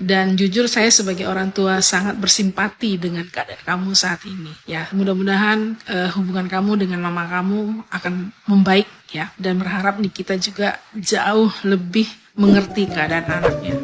Dan jujur saya sebagai orang tua sangat bersimpati dengan keadaan kamu saat ini. Ya, mudah-mudahan hubungan kamu dengan mama kamu akan membaik ya. Dan berharap Nikita juga jauh lebih mengerti keadaan anaknya.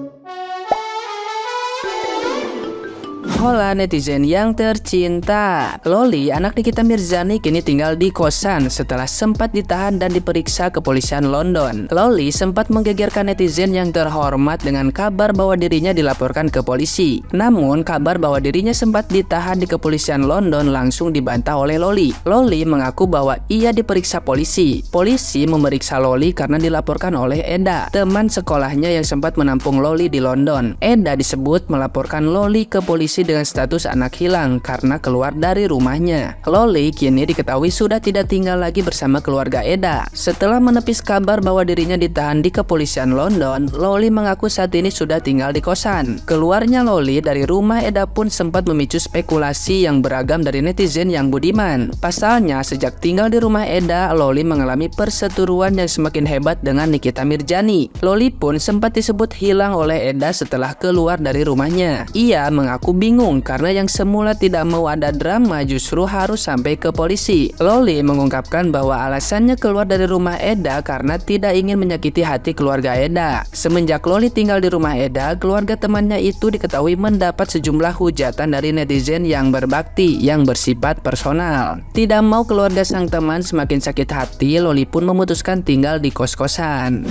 Hola netizen yang tercinta, Loli, anak Nikita Mirzani kini tinggal di kosan setelah sempat ditahan dan diperiksa kepolisian London. Loli sempat menggegerkan netizen yang terhormat dengan kabar bahwa dirinya dilaporkan ke polisi. Namun, kabar bahwa dirinya sempat ditahan di kepolisian London langsung dibantah oleh Loli. Loli mengaku bahwa ia diperiksa polisi. Polisi memeriksa Loli karena dilaporkan oleh Eda, teman sekolahnya yang sempat menampung Loli di London. Eda disebut melaporkan Loli ke polisi dengan status anak hilang karena keluar dari rumahnya. Loli kini diketahui sudah tidak tinggal lagi bersama keluarga Eda. Setelah menepis kabar bahwa dirinya ditahan di kepolisian London, Loli mengaku saat ini sudah tinggal di kosan. Keluarnya Loli dari rumah Eda pun sempat memicu spekulasi yang beragam dari netizen yang budiman. Pasalnya, sejak tinggal di rumah Eda, Loli mengalami perseteruan yang semakin hebat dengan Nikita Mirzani. Loli pun sempat disebut hilang oleh Eda setelah keluar dari rumahnya. Ia mengaku bingung karena yang semula tidak mau ada drama justru harus sampai ke polisi. Loli mengungkapkan bahwa alasannya keluar dari rumah Eda karena tidak ingin menyakiti hati keluarga Eda. Semenjak Loli tinggal di rumah Eda, keluarga temannya itu diketahui mendapat sejumlah hujatan dari netizen yang berbakti, yang bersifat personal. Tidak mau keluarga sang teman semakin sakit hati, Loli pun memutuskan tinggal di kos-kosan.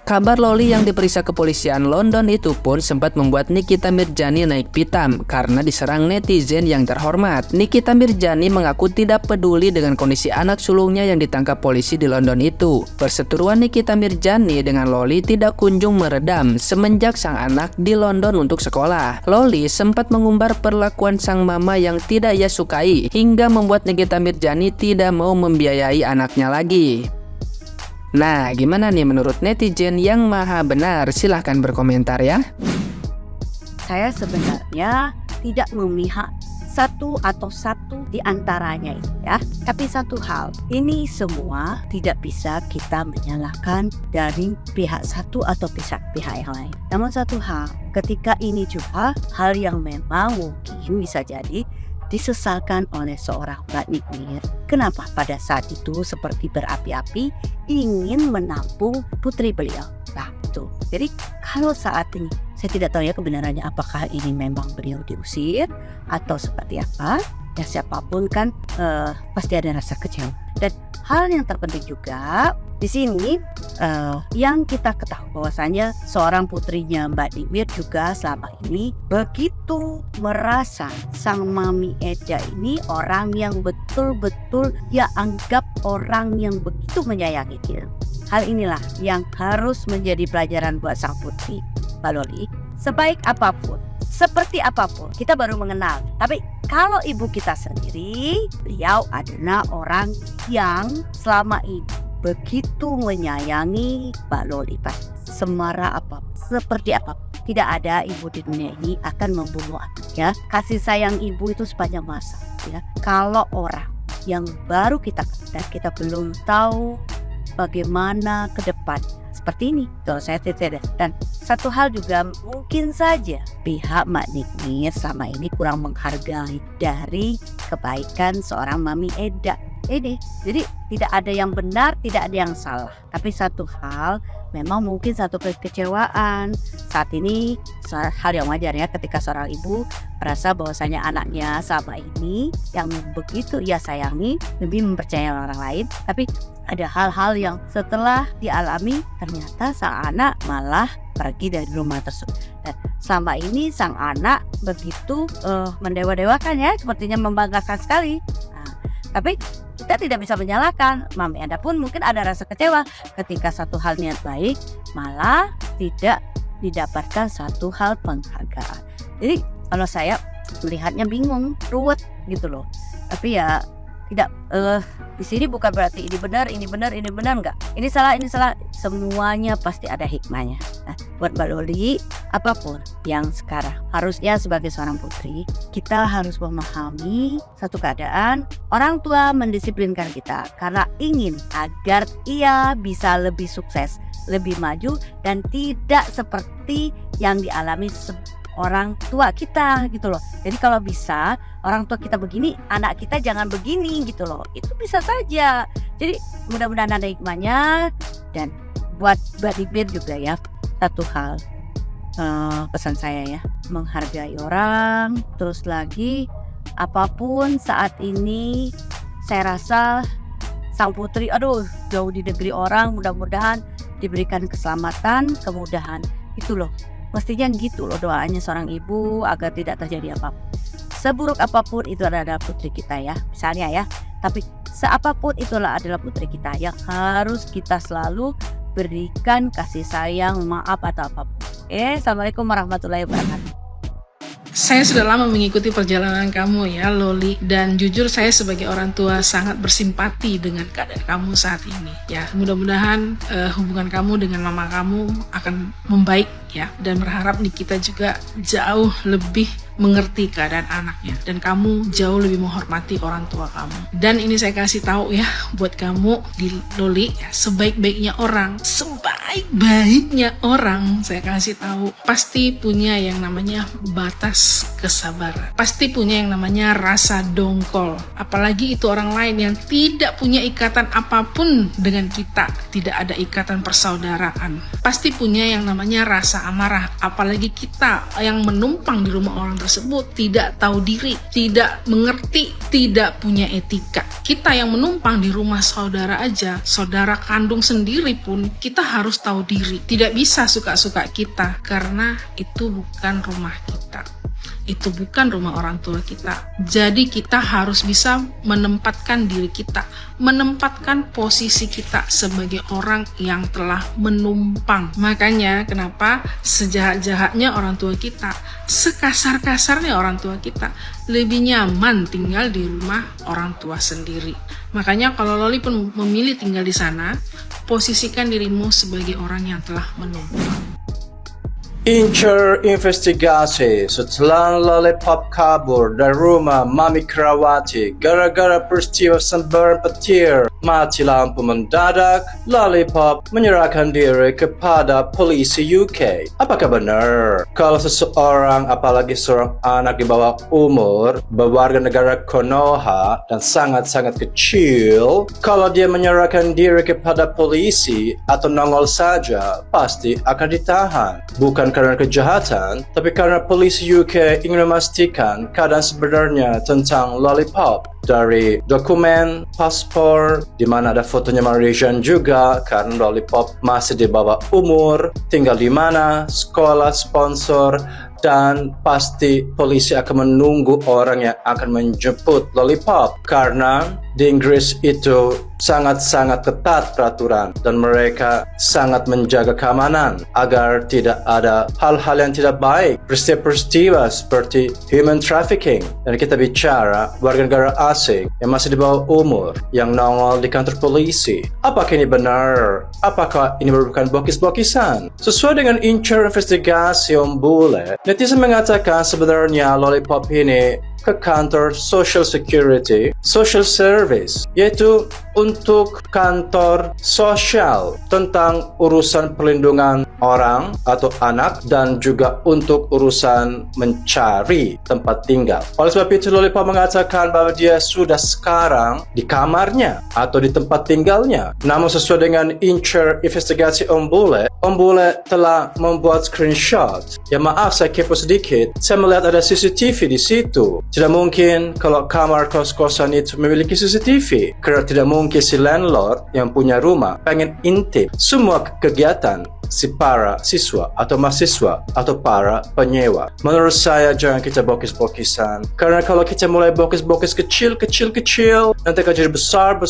Kabar Loli yang diperiksa kepolisian London itu pun sempat membuat Nikita Mirzani naik pitam karena diserang netizen yang terhormat. Nikita Mirzani mengaku tidak peduli dengan kondisi anak sulungnya yang ditangkap polisi di London itu. Perseteruan Nikita Mirzani dengan Loli tidak kunjung meredam semenjak sang anak di London untuk sekolah. Loli sempat mengumbar perlakuan sang mama yang tidak ia sukai hingga membuat Nikita Mirzani tidak mau membiayai anaknya lagi. Nah, gimana nih menurut netizen yang maha benar? Silahkan berkomentar ya. Saya sebenarnya tidak memihak satu di antaranya itu ya. Tapi satu hal, ini semua tidak bisa kita menyalahkan dari pihak satu atau pihak yang lain. Namun satu hal, ketika ini juga hal yang memang mungkin bisa jadi disesalkan oleh seorang Mbak Nikmir. Kenapa pada saat itu seperti berapi-api ingin menampung putri beliau. Nah itu. Jadi kalau saat ini saya tidak tahu ya kebenarannya, apakah ini memang beliau diusir atau seperti apa. Ya siapapun kan pasti ada rasa kecewa. Dan hal yang terpenting juga di sini yang kita ketahui bahwasanya seorang putrinya Mbak Nikmir juga selama ini begitu merasa sang Mami Eda ini orang yang betul-betul ya anggap orang yang begitu menyayangi dia. Hal inilah yang harus menjadi pelajaran buat sang putri Mbak Loli. Sebaik apapun, seperti apapun, kita baru mengenal. Tapi kalau ibu kita sendiri, beliau adalah orang yang selama ini begitu menyayangi Mbak Loli. Semarah apapun, seperti apapun, tidak ada ibu di dunia ini akan membunuh anaknya. Kasih sayang ibu itu sepanjang masa. Ya. Kalau orang yang baru kita kenal, kita belum tahu bagaimana ke depan. Seperti ini, kalau saya tidak. Dan satu hal juga mungkin saja pihak Mbak Nikmir selama ini kurang menghargai dari kebaikan seorang Mami Eda ini. Jadi tidak ada yang benar, tidak ada yang salah. Tapi satu hal, memang mungkin satu kekecewaan. Saat ini hal yang wajar ya ketika seorang ibu merasa bahwasanya anaknya sama ini yang begitu ia sayangi, lebih mempercayai orang lain. Tapi ada hal-hal yang setelah dialami ternyata sang anak malah pergi dari rumah tersebut. Dan sama ini sang anak begitu mendewa-dewakan ya, sepertinya membanggakan sekali. Tapi kita tidak bisa menyalahkan. Mami Eda pun mungkin ada rasa kecewa ketika satu hal niat baik malah tidak didapatkan satu hal penghargaan. Jadi kalau saya melihatnya bingung, ruwet gitu loh. Tapi ya tidak di sini bukan berarti ini benar enggak. Ini salah, semuanya pasti ada hikmahnya. Nah, buat Mbak Loli, apapun yang sekarang, harusnya sebagai seorang putri, kita harus memahami satu keadaan, orang tua mendisiplinkan kita karena ingin agar ia bisa lebih sukses, lebih maju, dan tidak seperti yang dialami orang tua kita gitu loh. Jadi kalau bisa orang tua kita begini, anak kita jangan begini gitu loh. Itu bisa saja. Jadi mudah-mudahan ada hikmahnya. Dan buat Mbak Dipir juga ya, satu hal pesan saya ya, menghargai orang. Terus lagi apapun saat ini, saya rasa sang putri jauh di negeri orang, mudah-mudahan diberikan keselamatan, kemudahan. Itu loh, mestinya gitu loh doanya seorang ibu agar tidak terjadi apa-apa. Seburuk apapun itu adalah putri kita ya, misalnya ya. Tapi seapapun itulah adalah putri kita yang harus kita selalu berikan kasih sayang, maaf atau apapun. Assalamualaikum warahmatullahi wabarakatuh. Saya sudah lama mengikuti perjalanan kamu ya Loli, dan jujur saya sebagai orang tua sangat bersimpati dengan keadaan kamu saat ini ya. Mudah-mudahan hubungan kamu dengan mama kamu akan membaik ya, dan berharap Nikita juga jauh lebih mengerti keadaan anaknya dan kamu jauh lebih menghormati orang tua kamu. Dan ini saya kasih tahu ya buat kamu di Loli ya, sebaik-baiknya orang, saya kasih tahu, pasti punya yang namanya batas kesabaran, pasti punya yang namanya rasa dongkol, apalagi itu orang lain yang tidak punya ikatan apapun dengan kita, tidak ada ikatan persaudaraan, pasti punya yang namanya rasa amarah, apalagi kita yang menumpang di rumah orang tersebut tidak tahu diri, tidak mengerti, tidak punya etika. Kita yang menumpang di rumah saudara aja, saudara kandung sendiri pun, kita harus tahu diri. Tidak bisa suka-suka kita, karena itu bukan rumah kita. Itu bukan rumah orang tua kita. Jadi kita harus bisa menempatkan diri kita, menempatkan posisi kita sebagai orang yang telah menumpang. Makanya kenapa sejahat-jahatnya orang tua kita, sekasar-kasarnya orang tua kita, lebih nyaman tinggal di rumah orang tua sendiri. Makanya kalau Loli pun memilih tinggal di sana, posisikan dirimu sebagai orang yang telah menumpang. Incer investigasi setelah Lollipop kabur dari rumah Mami Krawati gara-gara peristiwa sembaran petir mati lampu mendadak, Lollipop menyerahkan diri kepada polisi UK. Apakah benar kalau seseorang, apalagi seorang anak di bawah umur, berwarga negara Konoha dan sangat-sangat kecil, kalau dia menyerahkan diri kepada polisi atau nongol saja, pasti akan ditahan? Bukan karena kejahatan, tapi karena polisi UK ingin memastikan keadaan sebenarnya tentang Lollipop. Dari dokumen, paspor, di mana ada fotonya Malaysian juga, karena Lollipop masih di bawah umur, tinggal di mana, sekolah, sponsor, dan pasti polisi akan menunggu orang yang akan menjemput Lollipop, karena di Inggris itu sangat-sangat ketat peraturan dan mereka sangat menjaga keamanan agar tidak ada hal-hal yang tidak baik, peristiwa-peristiwa seperti human trafficking. Dan kita bicara warga negara asing yang masih di bawah umur yang nongol di kantor polisi. Apakah ini benar? Apakah ini merupakan bokis-bokisan? Sesuai dengan incer investigasi Om Bule, netizen mengatakan sebenarnya Lollipop ini ke kantor Social Security, Social Service, yaitu untuk kantor sosial tentang urusan perlindungan orang atau anak dan juga untuk urusan mencari tempat tinggal. Oleh sebab itu Lollipop mengatakan bahwa dia sudah sekarang di kamarnya atau di tempat tinggalnya. Namun sesuai dengan incer investigasi Om Bule telah membuat screenshot. Ya maaf, saya kepo sedikit. Saya melihat ada CCTV di situ. Tidak mungkin kalau kamar kos-kosan itu memiliki CCTV, karena tidak mungkin si landlord yang punya rumah pengen intip semua kegiatan si para siswa atau mahasiswa atau para penyewa. Menurut saya jangan kita bokis-bokisan, karena kalau kita mulai bokis-bokis kecil nanti akan jadi besar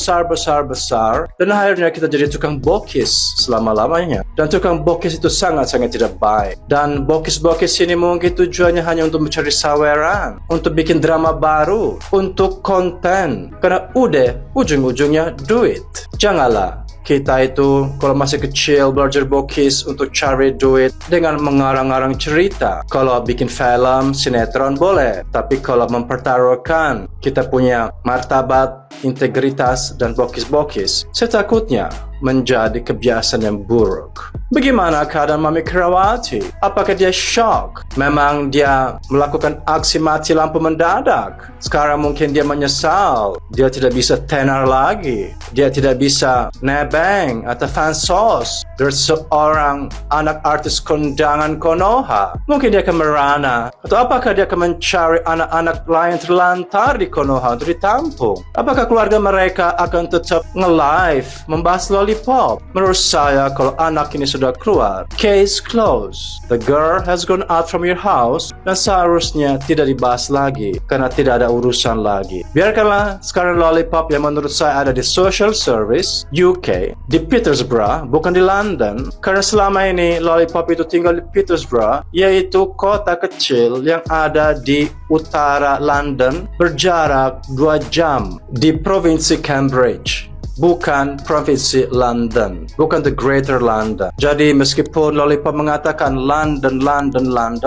dan akhirnya kita jadi tukang bokis selama-lamanya. Dan tukang bokis itu sangat-sangat tidak baik, dan bokis-bokis ini mungkin tujuannya hanya untuk mencari saweran, untuk bikin drama baru, untuk konten, karena udah ujung-ujungnya duit. Janganlah kita itu kalau masih kecil belajar bokis untuk cari duit dengan mengarang-arang cerita. Kalau bikin film, sinetron boleh, tapi kalau mempertaruhkan kita punya martabat, integritas, dan bokis-bokis, saya takutnya menjadi kebiasaan yang buruk. Bagaimana keadaan Mami Kerawati? Apakah dia shock? Memang dia melakukan aksi mati lampu mendadak? Sekarang mungkin dia menyesal. Dia tidak bisa tenar lagi. Dia tidak bisa nebeng atau fansos dari seorang anak artis kondangan Konoha. Mungkin dia akan merana. Atau apakah dia akan mencari anak-anak lain terlantar di Konoha untuk ditampung? Apakah keluarga mereka akan tetap nge-live membahas lollipop? Menurut saya, kalau anak ini sudah keluar, case closed. The girl has gone out from your house dan seharusnya tidak dibahas lagi karena tidak ada urusan lagi. Biarkanlah sekarang lollipop yang menurut saya ada di social service UK, di Peterborough, bukan di London, karena selama ini lollipop itu tinggal di Peterborough, yaitu kota kecil yang ada di utara London, berjarak 2 jam di provinsi Cambridge, bukan provinsi London, bukan the Greater London. Jadi meskipun lollipop mengatakan London,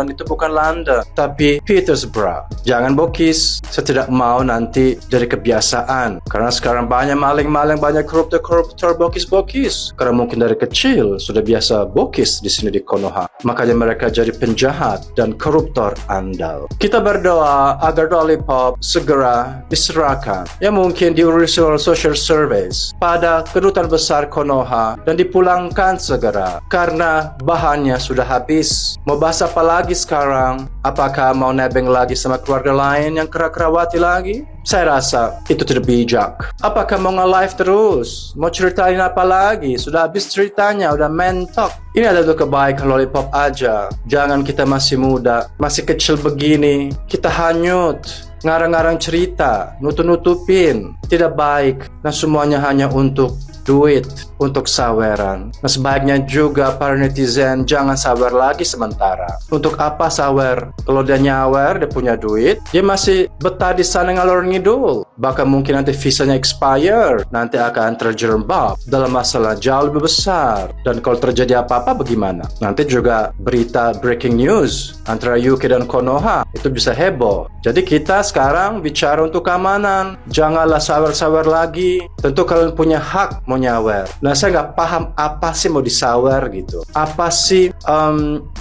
itu bukan London, tapi Peterborough. Jangan bokis, saya tidak mau nanti jadi kebiasaan. Karena sekarang banyak maling-maling, banyak koruptor bokis-bokis. Karena mungkin dari kecil sudah biasa bokis di sini di Konoha. Makanya mereka jadi penjahat dan koruptor andal. Kita berdoa agar lollipop segera diserahkan. Ya mungkin diurus oleh social service pada kedutaan besar Konoha dan dipulangkan segera karena bahannya sudah habis. Mau bahas apa lagi sekarang? Apakah mau nebeng lagi sama keluarga lain yang Kerawati lagi? Saya rasa itu tidak bijak. Apakah mau nge-live terus? Mau ceritain apa lagi? Sudah habis ceritanya, udah mentok. Ini adalah kebaikan lollipop aja. Jangan kita masih muda, masih kecil begini, kita hanyut ngarang-ngarang cerita, nutup-nutupin, tidak baik, dan semuanya hanya untuk duit, untuk saweran. Nah, sebaiknya juga para netizen jangan sawer lagi sementara. Untuk apa sawer? Kalau dia nyawer, dia punya duit, dia masih betah di sana ngalor ngidul. Bahkan mungkin nanti visanya expire, nanti akan terjerembab dalam masalah jauh lebih besar. Dan kalau terjadi apa-apa bagaimana? Nanti juga berita breaking news antara UK dan Konoha, itu bisa heboh. Jadi kita sekarang bicara untuk keamanan. Janganlah sawer-sawer lagi. Tentu kalian punya hak mau nyawer. Nah, saya nggak paham apa sih mau disawer gitu. Apa sih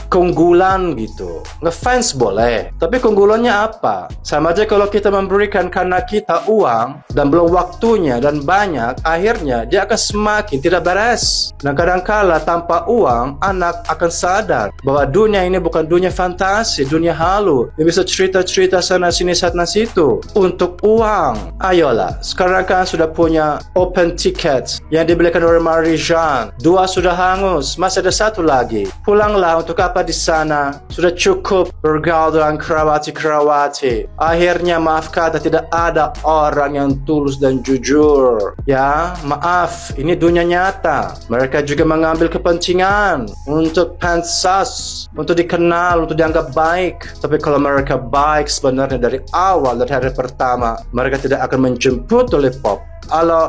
keunggulan gitu. Ngefans boleh, tapi keunggulannya apa? Sama aja kalau kita memberikan karena kita uang dan belum waktunya dan banyak, akhirnya dia akan semakin tidak beres. Nah, kadangkala tanpa uang, anak akan sadar bahwa dunia ini bukan dunia fantasi, dunia halu. Dia bisa cerita-cerita sana sini sana situ untuk uang. Ayolah, sekarang kan sudah punya open ticket yang dibelikan oleh Marijan. 2 sudah hangus, masih ada 1 lagi. Pulanglah, untuk apa di sana? Sudah cukup bergaul dengan Kerawati. Akhirnya maaf kata tidak ada orang yang tulus dan jujur. Ya, maaf, ini dunia nyata. Mereka juga mengambil kepentingan untuk pensas, untuk dikenal, untuk dianggap baik. Tapi kalau mereka baik sebenarnya dari awal, dari hari pertama, mereka tidak akan menjemput lollipop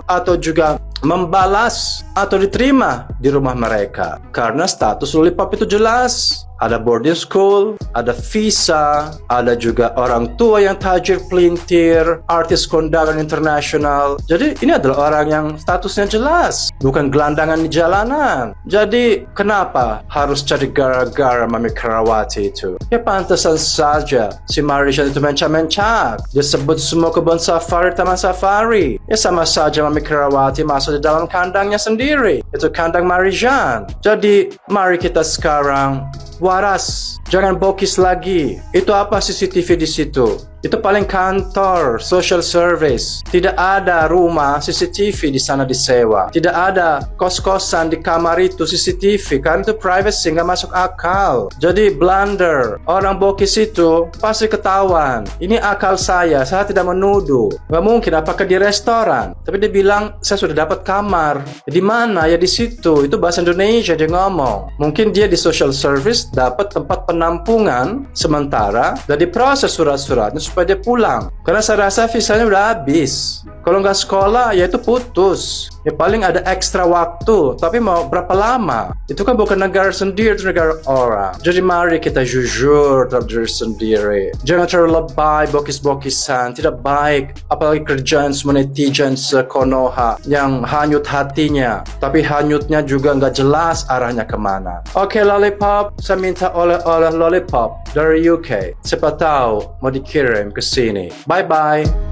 atau juga membalas atau diterima di rumah mereka. Karena status lollipop itu jelas. Ada boarding school, ada visa, ada juga orang tua yang tajir pelintir, artis kondangan internasional. Jadi ini adalah orang yang statusnya jelas, bukan gelandangan di jalanan. Jadi kenapa harus cari gara-gara Mami Kerawati itu? Ya pantasan saja si Marijan itu mencak-mencak. Dia sebut semua kebun safari, taman safari. Ya sama saja Mami Kerawati masuk di dalam kandangnya sendiri. Itu kandang Marijan. Jadi mari kita sekarang waras, jangan bokis lagi. Itu apa CCTV di situ? Itu paling kantor, social service. Tidak ada rumah CCTV di sana disewa. Tidak ada kos-kosan di kamar itu CCTV. Karena itu privacy, nggak masuk akal. Jadi blunder. Orang bokis itu pasti ketahuan. Ini akal saya tidak menuduh. Nggak mungkin, apakah di restoran? Tapi dia bilang, saya sudah dapat kamar. Di mana? Ya di situ. Itu bahasa Indonesia dia ngomong. Mungkin dia di social service dapat tempat penampungan sementara dan diproses surat-suratnya supaya dia pulang. Karena saya rasa visanya udah habis. Kalau nggak sekolah, ya itu putus. Ya paling ada ekstra waktu, tapi mau berapa lama? Itu kan bukan negara sendiri, itu negara orang. Jadi mari kita jujur terhadap diri sendiri. Jangan terlalu lebay, bokis-bokisan, tidak baik. Apalagi kerjaan semua netizen sekonoha yang hanyut hatinya, tapi hanyutnya juga nggak jelas arahnya kemana. Oke, Lollipop, saya minta oleh-oleh Lollipop dari UK. Siapa tahu mau dikirim ke sini. Bye-bye.